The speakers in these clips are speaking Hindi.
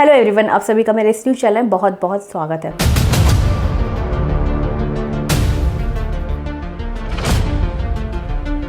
हेलो एवरीवन, आप सभी का मेरे इस न्यूज़ चैनल में बहुत बहुत स्वागत है।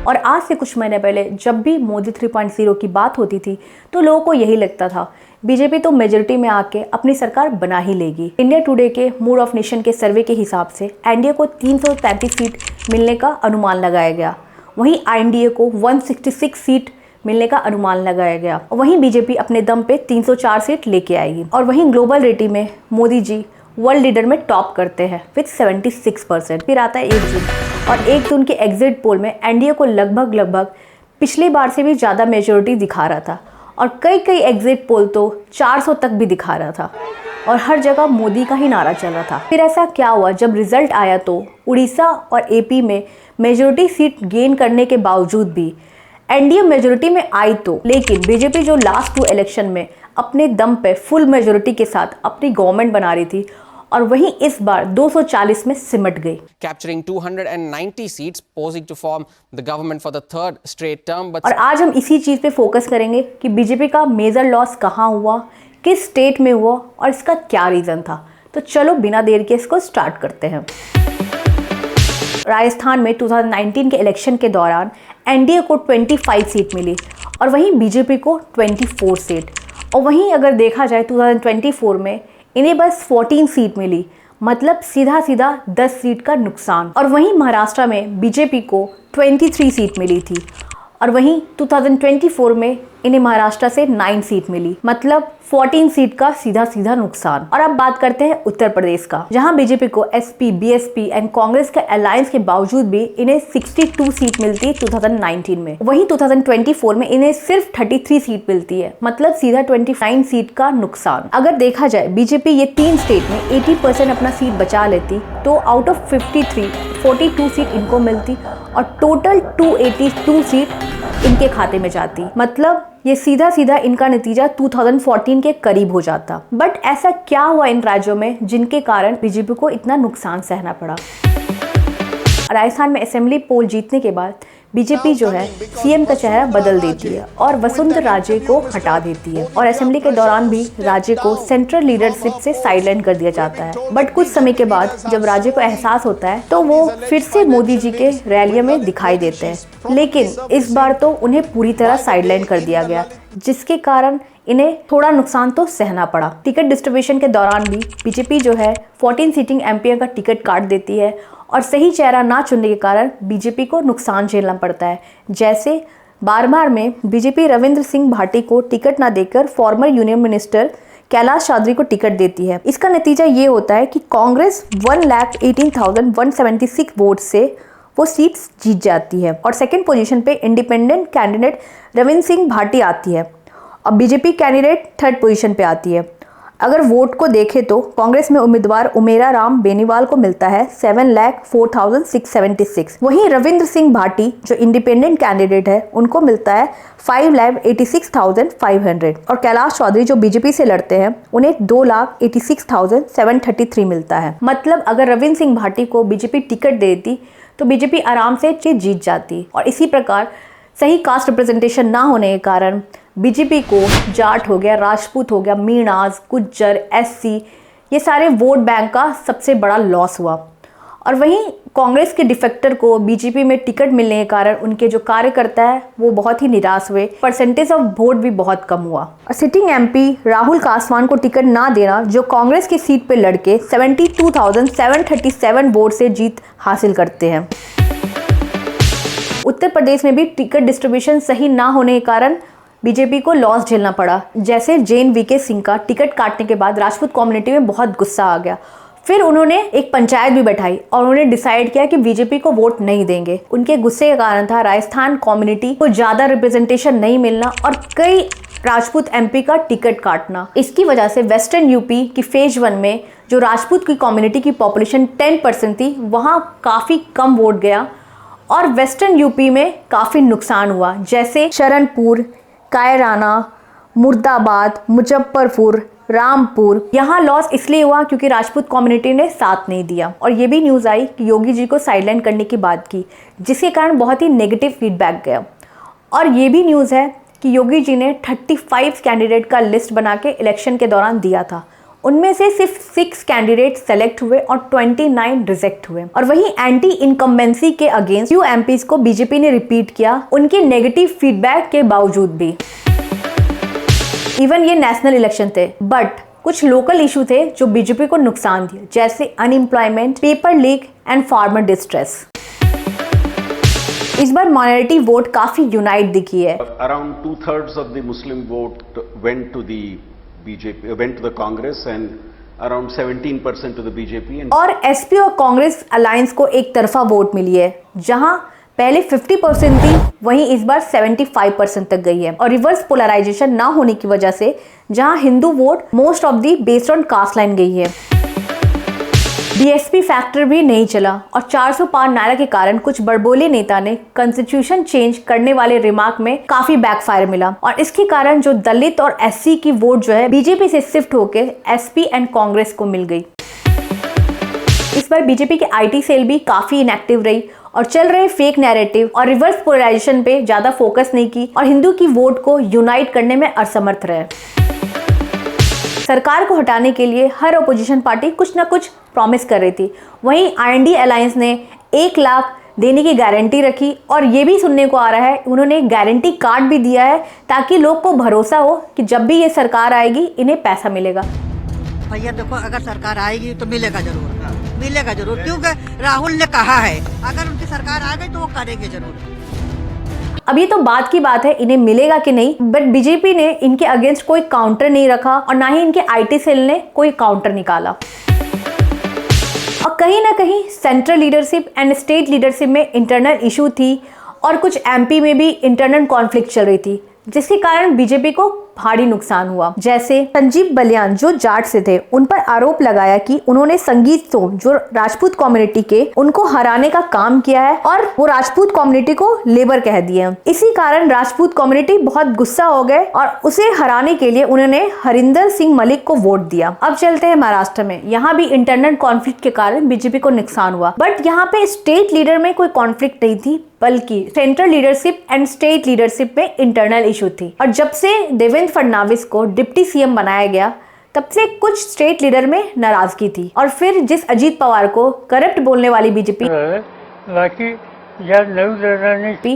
और आज से कुछ महीने पहले जब भी मोदी 3.0 की बात होती थी तो लोगों को यही लगता था बीजेपी तो मेजोरिटी में आके अपनी सरकार बना ही लेगी। इंडिया टुडे के मूड ऑफ नेशन के सर्वे के हिसाब से एनडीए को 333 सीट मिलने का अनुमान लगाया गया। वहीं आईएनडीए को 166 सीट मिलने का अनुमान लगाया गया। वहीं बीजेपी अपने दम पे 304 सीट लेके आएगी। और वहीं ग्लोबल रेटिंग में मोदी जी वर्ल्ड लीडर में टॉप करते हैं विद 76%। फिर आता है 1 जून, और 1 जून के एग्जिट पोल में एनडीए को लगभग पिछली बार से भी ज़्यादा मेजोरिटी दिखा रहा था, और कई एग्जिट पोल तो 400 तक भी दिखा रहा था, और हर जगह मोदी का ही नारा चल रहा था। फिर ऐसा क्या हुआ, जब रिजल्ट आया तो उड़ीसा और एपी में मेजोरिटी सीट गेन करने के बावजूद भी एनडीए मेजोरिटी में आई तो, लेकिन बीजेपी जो लास्ट 2 इलेक्शन में अपने दम पे फुल मेजोरिटी के साथ अपनी गवर्नमेंट बना रही थी, और वहीं इस बार 240 में सिमट गई। Capturing 290 seats, posing to form the government for the third straight term. और आज हम इसी चीज पे फोकस करेंगे कि बीजेपी का मेजर लॉस कहाँ हुआ, किस स्टेट में हुआ और इसका क्या रीजन था। तो चलो बिना देर के इसको स्टार्ट करते हैं। राजस्थान में 2019 के इलेक्शन के दौरान एनडीए को 25 सीट मिली और वहीं बीजेपी को 24 सीट। और वहीं अगर देखा जाए 2024 में इन्हें बस 14 सीट मिली, मतलब सीधा 10 सीट का नुकसान। और वहीं महाराष्ट्र में बीजेपी को 23 सीट मिली थी, और वहीं 2024 में इन्हें महाराष्ट्र से 9 सीट मिली, मतलब 14 सीट का सीधा नुकसान। और अब बात करते हैं उत्तर प्रदेश का, जहां बीजेपी को एसपी, बीएसपी एंड कांग्रेस के अलायंस के बावजूद भी इन्हें 62 सीट मिलती है 2019 में। वहीं 2024 में इन्हें सिर्फ 33 सीट मिलती है, मतलब सीधा 29 सीट का नुकसान। अगर देखा जाए बीजेपी ये 3 स्टेट में 80% अपना सीट बचा लेती तो आउट ऑफ 53 42 सीट इनको मिलती और टोटल 282 सीट इनके खाते में जाती, मतलब ये सीधा इनका नतीजा 2014 के करीब हो जाता। बट ऐसा क्या हुआ इन राज्यों में जिनके कारण बीजेपी को इतना नुकसान सहना पड़ा। राजस्थान में असेंबली पोल जीतने के बाद बीजेपी जो है सीएम का चेहरा बदल देती है और वसुंधरा राजे को हटा देती है, और असेंबली के दौरान भी राजे को सेंट्रल लीडरशिप से साइडलाइन कर दिया जाता है। बट कुछ समय के बाद जब राजे को एहसास होता है तो वो फिर से मोदी जी के रैलियों में दिखाई देते हैं, लेकिन इस बार तो उन्हें पूरी तरह साइडलाइन कर दिया गया, जिसके कारण इन्हें थोड़ा नुकसान तो सहना पड़ा। टिकट डिस्ट्रीब्यूशन के दौरान भी बीजेपी जो है 14 सीटिंग एमपी का टिकट काट देती है, और सही चेहरा ना चुनने के कारण बीजेपी को नुकसान झेलना पड़ता है। जैसे बारमार में बीजेपी रविंद्र सिंह भाटी को टिकट ना देकर former union minister Kailash Choudhary को टिकट देती है। इसका नतीजा ये होता है कि कांग्रेस 1,18,176 वोट से वो सीट्स जीत जाती है, और सेकंड पोजीशन पे इंडिपेंडेंट कैंडिडेट रविंद्र सिंह भाटी आती है, और बीजेपी कैंडिडेट थर्ड पोजीशन पे आती है। अगर वोट को देखें तो कांग्रेस में उम्मीदवार उमेरा राम बेनीवाल को मिलता है 7,04,676। वहीं रविंद्र सिंह भाटी जो इंडिपेंडेंट कैंडिडेट है उनको मिलता है 5,86,500, और कैलाश चौधरी जो बीजेपी से लड़ते हैं उन्हें 2,86,733 मिलता है। मतलब अगर रविंद्र सिंह भाटी को बीजेपी टिकट देती तो बीजेपी आराम से जीत जाती। और इसी प्रकार सही कास्ट रिप्रेजेंटेशन ना होने के कारण बीजेपी को जाट हो गया, राजपूत हो गया, मीणाज, गुज्जर, एससी, ये सारे वोट बैंक का सबसे बड़ा लॉस हुआ। और वहीं कांग्रेस के डिफेक्टर को बीजेपी में टिकट मिलने के कारण उनके जो कार्यकर्ता है वो बहुत ही निराश हुए, परसेंटेज ऑफ वोट भी बहुत कम हुआ। और सिटिंग एमपी राहुल कासवान को टिकट ना देना, जो कांग्रेस की सीट पे लड़के 72,737 वोट से जीत हासिल करते हैं। उत्तर प्रदेश में भी टिकट डिस्ट्रीब्यूशन सही ना होने के कारण बीजेपी को लॉस झेलना पड़ा। जैसे जैन वीके सिंह का टिकट काटने के बाद राजपूत कम्युनिटी में बहुत गुस्सा आ गया। फिर उन्होंने एक पंचायत भी बैठाई और उन्होंने डिसाइड किया कि बीजेपी को वोट नहीं देंगे। उनके गुस्से का कारण था राजस्थान कम्युनिटी को ज़्यादा रिप्रेजेंटेशन नहीं मिलना और कई राजपूत एमपी का टिकट काटना। इसकी वजह से वेस्टर्न यूपी की फेज 1 में जो राजपूत की कम्युनिटी की पॉपुलेशन 10% थी, वहाँ काफ़ी कम वोट गया, और वेस्टर्न यूपी में काफ़ी नुकसान हुआ। जैसे शरणपुर, कायराना, मुर्दाबाद, मुजफ्फरपुर, रामपुर, यहाँ लॉस इसलिए हुआ क्योंकि राजपूत कम्युनिटी ने साथ नहीं दिया। और ये भी न्यूज़ आई कि योगी जी को साइडलाइन करने की बात की, जिसके कारण बहुत ही नेगेटिव फीडबैक गया। और ये भी न्यूज़ है कि योगी जी ने 35 कैंडिडेट का लिस्ट बना के इलेक्शन के दौरान दिया था। उनमें से सिर्फ 6 कैंडिडेट सेलेक्ट हुए और 29 रिजेक्ट हुए। और वहीं एंटी इनकम्बेंसी के अगेंस्ट few MPs को बीजेपी ने रिपीट किया, उनके नेगेटिव फीडबैक के बावजूद भी। इवन ये नेशनल इलेक्शन थे, बट कुछ लोकल इशू थे जो बीजेपी को नुकसान दिए, जैसे unemployment, paper leak and farmer distress. इस बार माइनॉरिटी वोट काफी यूनाइट दिखी है। Around 2/3 of the Muslim vote went to the BJP, went to the Congress, and around 17% to the BJP. और एसपी और कांग्रेस अलायंस को एक तरफा वोट मिली है, जहां पहले 50% थी, वहीं इस बार 75% तक गई है। और रिवर्स पोलराइजेशन ना होने की वजह से जहां Hindu vote most of the based on caste line गई है। बीएसपी फैक्टर भी नहीं चला और 400 पार नारा के कारण कुछ बड़बोले नेता ने कॉन्स्टिट्यूशन चेंज करने वाले रिमार्क में काफी बैकफायर मिला और इसके कारण जो दलित और एससी की वोट जो है बीजेपी से शिफ्ट होकर एसपी एंड कांग्रेस को मिल गई। इस बार बीजेपी के आईटी सेल भी काफी इनएक्टिव रही और चल रहे फेक नैरेटिव और रिवर्स पोलराइजेशन पे ज्यादा फोकस नहीं की और हिंदू की वोट को यूनाइट करने में असमर्थ रहे। सरकार को हटाने के लिए हर अपोजिशन पार्टी कुछ ना कुछ प्रॉमिस कर रही थी। वहीं आरएनडी अलायंस ने 1 लाख देने की गारंटी रखी और ये भी सुनने को आ रहा है उन्होंने गारंटी कार्ड भी दिया है ताकि लोग को भरोसा हो कि जब भी ये सरकार आएगी इन्हें पैसा मिलेगा। भैया देखो, अगर सरकार आएगी तो मिलेगा जरूर, क्योंकि राहुल ने कहा है अगर उनकी सरकार आ गई तो वो करेंगे जरूर। अब ये तो बात की बात है इन्हें मिलेगा कि नहीं, बट बीजेपी ने इनके अगेंस्ट कोई काउंटर नहीं रखा और ना ही इनके आईटी सेल ने कोई काउंटर निकाला। और कहीं ना कहीं central leadership and state leadership में इंटरनल इशू थी और कुछ एमपी में भी इंटरनल कॉन्फ्लिक्ट चल रही थी, जिसके कारण बीजेपी को भारी नुकसान हुआ। जैसे संजीव बलियान जो जाट से थे, उन पर आरोप लगाया कि उन्होंने संगीत तो जो राजपूत कम्युनिटी के उनको हराने का काम किया है और वो राजपूत कम्युनिटी को लेबर कह दिया। इसी कारण राजपूत कम्युनिटी बहुत गुस्सा हो गए और उसे हराने के लिए उन्होंने हरिंदर सिंह मलिक को वोट दिया। अब चलते हैं महाराष्ट्र में। यहाँ भी इंटरनल कॉन्फ्लिक्ट के कारण बीजेपी को नुकसान हुआ, बट यहाँ पे स्टेट लीडर में कोई कॉन्फ्लिक्ट नहीं थी, बल्कि central leadership and state leadership में इंटरनल इशू थी। और जब से देवेंद्र फडणवीस को डिप्टी सीएम बनाया गया तब से कुछ स्टेट लीडर में नाराजगी थी और फिर जिस अजीत पवार को करप्ट बोलने वाली बीजेपी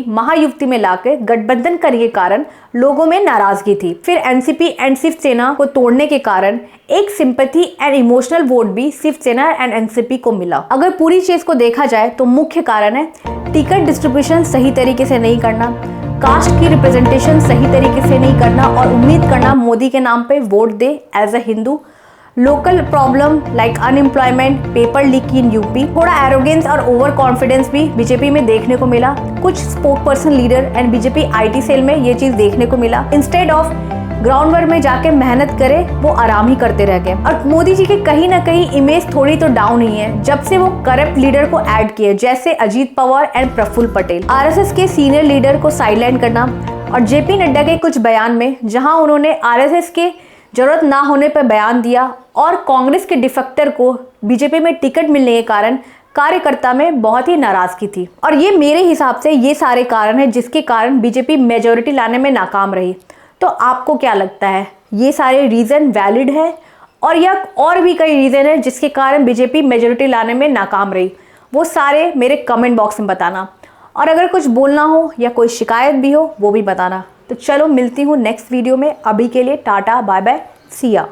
महायुति में लाकर गठबंधन करने के कारण लोगों में नाराजगी थी। फिर एनसीपी एंड शिवसेना को तोड़ने के कारण एक सिंपैथी एंड इमोशनल वोट भी शिवसेना एंड एनसीपी को मिला। अगर पूरी चीज को देखा जाए तो मुख्य कारण है टिकट डिस्ट्रीब्यूशन सही तरीके से नहीं करना, कास्ट की रिप्रेजेंटेशन सही तरीके से नहीं करना और उम्मीद करना मोदी के नाम पे वोट दे as a Hindu, local problem like unemployment, paper leak in UP, थोड़ा एरोगेंस और ओवर कॉन्फिडेंस भी बीजेपी में देखने को मिला। कुछ spokesperson leader and BJP IT cell में ये चीज देखने को मिला। इंस्टेड ऑफ ग्राउंड वर्क में जाके मेहनत करे वो आराम ही करते रह गए। और मोदी जी की कहीं ना कहीं इमेज थोड़ी तो डाउन ही है जब से वो करप्ट लीडर को ऐड किए, जैसे अजीत पवार एंड प्रफुल्ल पटेल। आरएसएस के सीनियर लीडर को साइडलाइन करना और जेपी नड्डा के कुछ बयान में जहां उन्होंने आरएसएस के जरूरत ना होने पर बयान दिया और कांग्रेस के डिफेक्टर को बीजेपी में टिकट मिलने के कारण कार्यकर्ता में बहुत ही नाराजगी थी। और ये मेरे हिसाब से ये सारे कारण हैं जिसके कारण बीजेपी मेजोरिटी लाने में नाकाम रही। तो आपको क्या लगता है, ये सारे रीजन वैलिड है और या और भी कई रीजन है जिसके कारण बीजेपी मेजोरिटी लाने में नाकाम रही? वो सारे मेरे कमेंट बॉक्स में बताना और अगर कुछ बोलना हो या कोई शिकायत भी हो वो भी बताना। तो चलो मिलती हूँ नेक्स्ट वीडियो में। अभी के लिए टाटा बाय बाय, सी या।